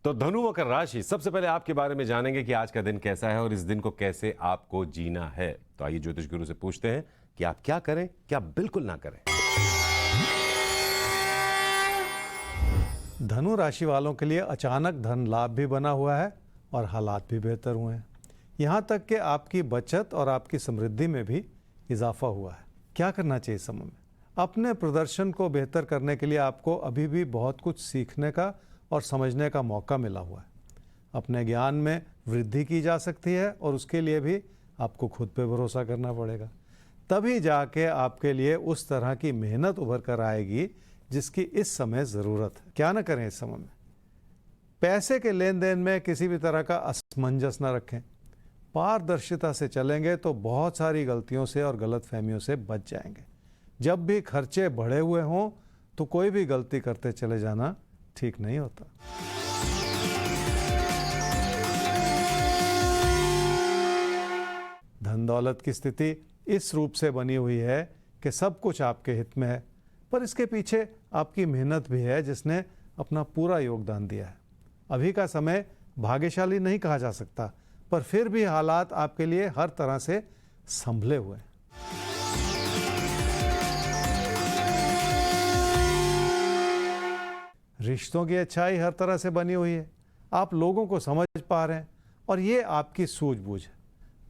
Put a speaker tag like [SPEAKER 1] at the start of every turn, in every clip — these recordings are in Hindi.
[SPEAKER 1] तो धनु मकर राशि, सबसे पहले आपके बारे में जानेंगे कि आज का दिन कैसा है और इस दिन को कैसे आपको जीना है। तो आइए ज्योतिष गुरु से पूछते हैं कि आप क्या करें, क्या बिल्कुल ना करें।
[SPEAKER 2] धनु राशि वालों के लिए अचानक धन लाभ भी बना हुआ है और हालात भी बेहतर हुए हैं। यहाँ तक कि आपकी बचत और आपकी समृद्धि में भी इजाफा हुआ है। क्या करना चाहिए इस समय में? अपने प्रदर्शन को बेहतर करने के लिए आपको अभी भी बहुत कुछ सीखने का और समझने का मौका मिला हुआ है। अपने ज्ञान में वृद्धि की जा सकती है और उसके लिए भी आपको खुद पे भरोसा करना पड़ेगा। तभी जाके आपके लिए उस तरह की मेहनत उभर कर आएगी जिसकी इस समय ज़रूरत है। क्या न करें इस समय में? पैसे के लेन देन में किसी भी तरह का असमंजस न रखें। पारदर्शिता से चलेंगे तो बहुत सारी गलतियों से और गलतफहमियों से बच जाएंगे। जब भी खर्चे बढ़े हुए हों तो कोई भी गलती करते चले जाना ठीक नहीं होता। धन दौलत की स्थिति इस रूप से बनी हुई है कि सब कुछ आपके हित में है, पर इसके पीछे आपकी मेहनत भी है जिसने अपना पूरा योगदान दिया है। अभी का समय भाग्यशाली नहीं कहा जा सकता, पर फिर भी हालात आपके लिए हर तरह से संभले हुए हैं। रिश्तों की अच्छाई हर तरह से बनी हुई है। आप लोगों को समझ पा रहे हैं और ये आपकी सूझबूझ है,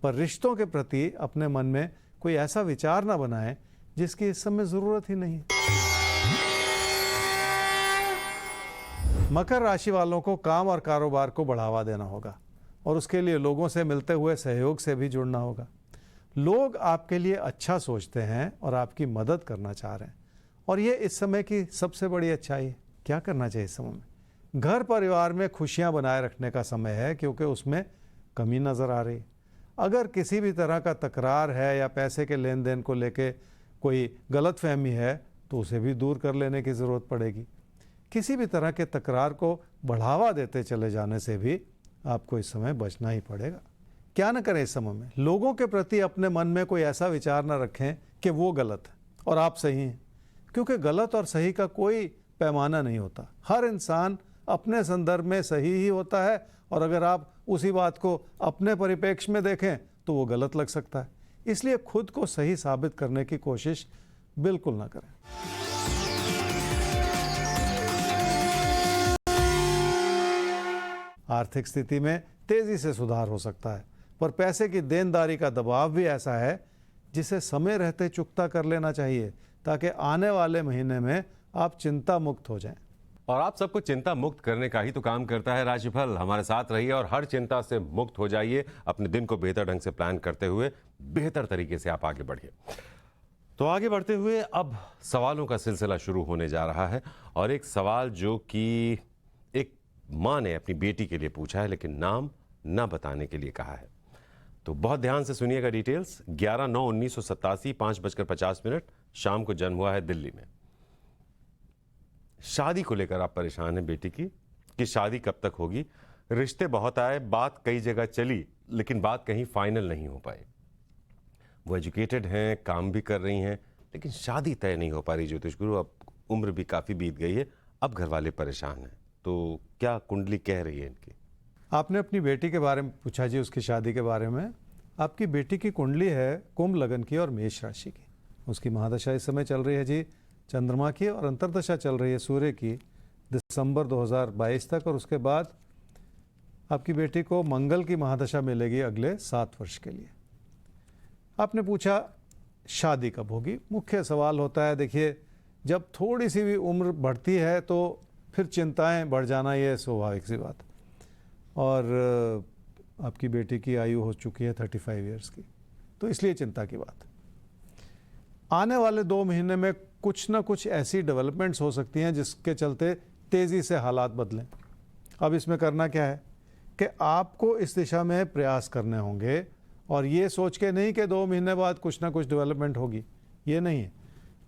[SPEAKER 2] पर रिश्तों के प्रति अपने मन में कोई ऐसा विचार ना बनाएं जिसकी इस समय जरूरत ही नहीं है। मकर राशि वालों को काम और कारोबार को बढ़ावा देना होगा और उसके लिए लोगों से मिलते हुए सहयोग से भी जुड़ना होगा। लोग आपके लिए अच्छा सोचते हैं और आपकी मदद करना चाह रहे हैं और ये इस समय की सबसे बड़ी अच्छाई है। क्या करना चाहिए इस समय में? घर परिवार में खुशियां बनाए रखने का समय है क्योंकि उसमें कमी नज़र आ रही है। अगर किसी भी तरह का तकरार है या पैसे के लेन देन को लेके कोई गलतफहमी है तो उसे भी दूर कर लेने की ज़रूरत पड़ेगी। किसी भी तरह के तकरार को बढ़ावा देते चले जाने से भी आपको इस समय बचना ही पड़ेगा। क्या न करें इस समय में? लोगों के प्रति अपने मन में कोई ऐसा विचार न रखें कि वो गलत है और आप सही हैं, क्योंकि गलत और सही का कोई पैमाना नहीं होता। हर इंसान अपने संदर्भ में सही ही होता है और अगर आप उसी बात को अपने परिप्रेक्ष्य में देखें तो वो गलत लग सकता है। इसलिए खुद को सही साबित करने की कोशिश बिल्कुल ना करें। आर्थिक स्थिति में तेजी से सुधार हो सकता है, पर पैसे की देनदारी का दबाव भी ऐसा है जिसे समय रहते चुकता कर लेना चाहिए ताकि आने वाले महीने में आप चिंता मुक्त हो जाएं।
[SPEAKER 1] और आप सबको चिंता मुक्त करने का ही तो काम करता है राशिफल। हमारे साथ रहिए और हर चिंता से मुक्त हो जाइए। अपने दिन को बेहतर ढंग से प्लान करते हुए बेहतर तरीके से आप आगे बढ़िए। तो आगे बढ़ते हुए अब सवालों का सिलसिला शुरू होने जा रहा है और एक सवाल जो कि एक माँ ने अपनी बेटी के लिए पूछा है लेकिन नाम न बताने के लिए कहा है। तो बहुत ध्यान से सुनिएगा डिटेल्स। 11/9/1987 5:50 शाम को जन्म हुआ है दिल्ली में। शादी को लेकर आप परेशान हैं बेटी की कि शादी कब तक होगी। रिश्ते बहुत आए, बात कई जगह चली लेकिन बात कहीं फाइनल नहीं हो पाई। वो एजुकेटेड हैं, काम भी कर रही हैं, लेकिन शादी तय नहीं हो पा रही ज्योतिष गुरु। अब उम्र भी काफ़ी बीत गई है, अब घर वाले परेशान हैं। तो क्या कुंडली कह रही है इनकी?
[SPEAKER 2] आपने अपनी बेटी के बारे में पूछा जी, उसकी शादी के बारे में। आपकी बेटी की कुंडली है कुंभ लगन की और मेष राशि की। उसकी महादशा इस समय चल रही है जी चंद्रमा की और अंतर्दशा चल रही है सूर्य की दिसंबर 2022 तक, और उसके बाद आपकी बेटी को मंगल की महादशा मिलेगी अगले 7 वर्ष के लिए। आपने पूछा शादी कब होगी। मुख्य सवाल होता है, देखिए जब थोड़ी सी भी उम्र बढ़ती है तो फिर चिंताएं बढ़ जाना, ये स्वाभाविक सी बात। और आपकी बेटी की आयु हो चुकी है 35 ईयर्स की, तो इसलिए चिंता की बात। आने वाले 2 महीने में कुछ ना कुछ ऐसी डेवलपमेंट्स हो सकती हैं जिसके चलते तेज़ी से हालात बदलें। अब इसमें करना क्या है कि आपको इस दिशा में प्रयास करने होंगे और ये सोच के नहीं कि 2 महीने बाद कुछ ना कुछ डेवलपमेंट होगी, ये नहीं है।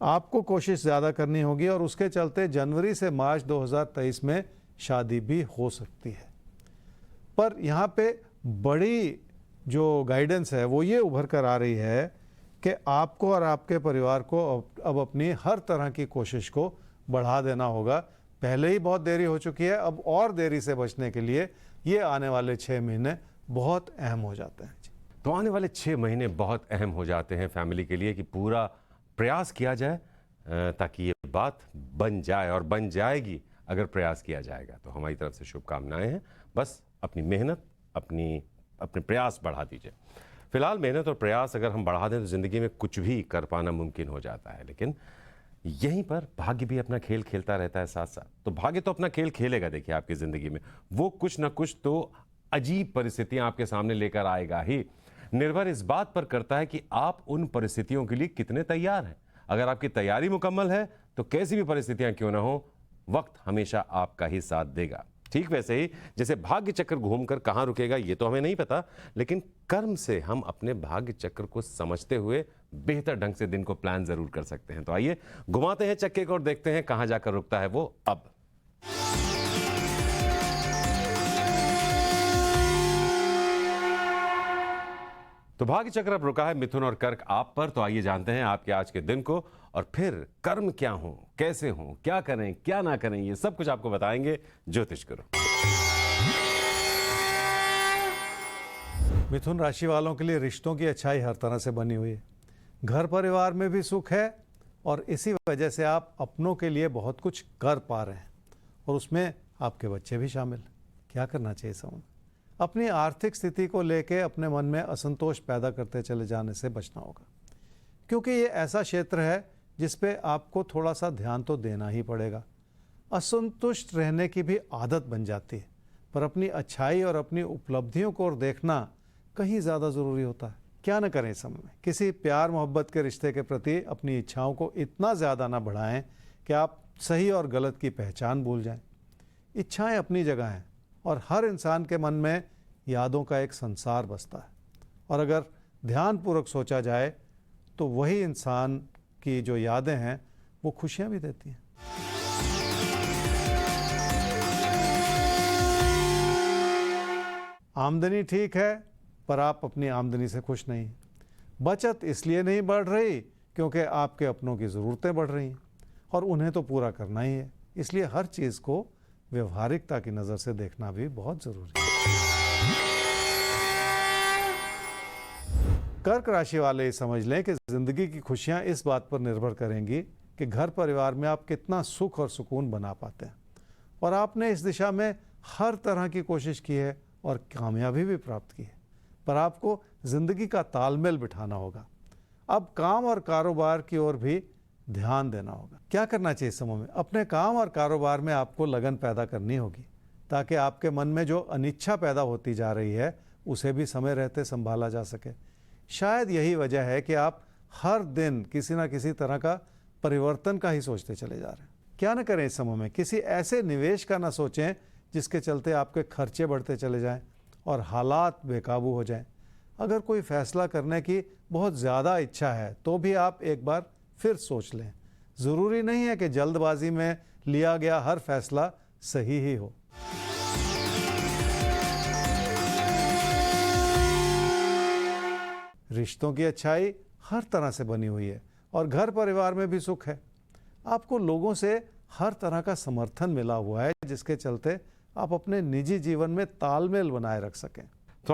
[SPEAKER 2] आपको कोशिश ज़्यादा करनी होगी और उसके चलते जनवरी से मार्च 2023 में शादी भी हो सकती है। पर यहाँ पे बड़ी जो गाइडेंस है वो ये उभर कर आ रही है कि आपको और आपके परिवार को अब अपनी हर तरह की कोशिश को बढ़ा देना होगा पहले ही बहुत देरी हो चुकी है, अब और देरी से बचने के लिए ये आने वाले 6 महीने बहुत अहम हो जाते हैं जी।
[SPEAKER 1] तो आने वाले 6 महीने बहुत अहम हो जाते हैं फैमिली के लिए कि पूरा प्रयास किया जाए ताकि ये बात बन जाए, और बन जाएगी अगर प्रयास किया जाएगा। तो हमारी तरफ से शुभकामनाएं हैं। बस अपनी मेहनत, अपने प्रयास बढ़ा दीजिए। फिलहाल मेहनत और प्रयास अगर हम बढ़ा दें तो ज़िंदगी में कुछ भी कर पाना मुमकिन हो जाता है, लेकिन यहीं पर भाग्य भी अपना खेल खेलता रहता है साथ साथ। तो भाग्य तो अपना खेल खेलेगा, देखिए आपकी ज़िंदगी में वो कुछ ना कुछ तो अजीब परिस्थितियां आपके सामने लेकर आएगा ही। निर्भर इस बात पर करता है कि आप उन परिस्थितियों के लिए कितने तैयार हैं। अगर आपकी तैयारी मुकम्मल है तो कैसी भी परिस्थितियां क्यों ना हो, वक्त हमेशा आपका ही साथ देगा। ठीक वैसे ही जैसे भाग्य चक्र घूमकर कहां रुकेगा ये तो हमें नहीं पता, लेकिन कर्म से हम अपने भाग्य चक्र को समझते हुए बेहतर ढंग से दिन को प्लान जरूर कर सकते हैं। तो आइए घुमाते हैं चक्के को और देखते हैं कहां जाकर रुकता है वो अब। तो भाग्य चक्र अब रुका है मिथुन और कर्क आप पर। तो आइए जानते हैं आपके आज के दिन को, और फिर कर्म क्या हो, कैसे हो, क्या करें क्या ना करें, ये सब कुछ आपको बताएंगे ज्योतिष गुरु।
[SPEAKER 2] मिथुन राशि वालों के लिए रिश्तों की अच्छाई हर तरह से बनी हुई है। घर परिवार में भी सुख है और इसी वजह से आप अपनों के लिए बहुत कुछ कर पा रहे हैं, और उसमें आपके बच्चे भी शामिल। क्या करना चाहिए समझ? अपनी आर्थिक स्थिति को लेकर अपने मन में असंतोष पैदा करते चले जाने से बचना होगा, क्योंकि ये ऐसा क्षेत्र है जिस पे आपको थोड़ा सा ध्यान तो देना ही पड़ेगा। असंतुष्ट रहने की भी आदत बन जाती है, पर अपनी अच्छाई और अपनी उपलब्धियों को देखना कहीं ज़्यादा ज़रूरी होता है। क्या न करें इस समय में? किसी प्यार मोहब्बत के रिश्ते के प्रति अपनी इच्छाओं को इतना ज़्यादा ना बढ़ाएं कि आप सही और गलत की पहचान भूल जाएं। इच्छाएं अपनी जगह हैं और हर इंसान के मन में यादों का एक संसार बसता है, और अगर ध्यानपूर्वक सोचा जाए तो वही इंसान की जो यादें हैं वो खुशियां भी देती हैं। आमदनी ठीक है, पर आप अपनी आमदनी से खुश नहीं। बचत इसलिए नहीं बढ़ रही क्योंकि आपके अपनों की ज़रूरतें बढ़ रही हैं और उन्हें तो पूरा करना ही है, इसलिए हर चीज़ को व्यवहारिकता की नज़र से देखना भी बहुत ज़रूरी है। कर्क राशि वाले ये समझ लें कि ज़िंदगी की खुशियाँ इस बात पर निर्भर करेंगी कि घर परिवार में आप कितना सुख और सुकून बना पाते हैं, और आपने इस दिशा में हर तरह की कोशिश की है और कामयाबी भी प्राप्त की है, पर आपको ज़िंदगी का तालमेल बिठाना होगा। अब काम और कारोबार की ओर भी ध्यान देना होगा। क्या करना चाहिए इस समय में? अपने काम और कारोबार में आपको लगन पैदा करनी होगी, ताकि आपके मन में जो अनिच्छा पैदा होती जा रही है उसे भी समय रहते संभाला जा सके। शायद यही वजह है कि आप हर दिन किसी न किसी तरह का परिवर्तन का ही सोचते चले जा रहे हैं। क्या न करें इस समय में? किसी ऐसे निवेश का ना सोचें जिसके चलते आपके खर्चे बढ़ते चले जाएं और हालात बेकाबू हो जाएं। अगर कोई फैसला करने की बहुत ज़्यादा इच्छा है तो भी आप एक बार फिर सोच लें। ज़रूरी नहीं है कि जल्दबाजी में लिया गया हर फैसला सही ही हो। रिश्तों की अच्छाई हर तरह से बनी हुई है और घर परिवार में भी सुख है। आपको लोगों से हर तरह का समर्थन मिला हुआ है, जिसके चलते आप अपने निजी जीवन में तालमेल बनाए रख सकें।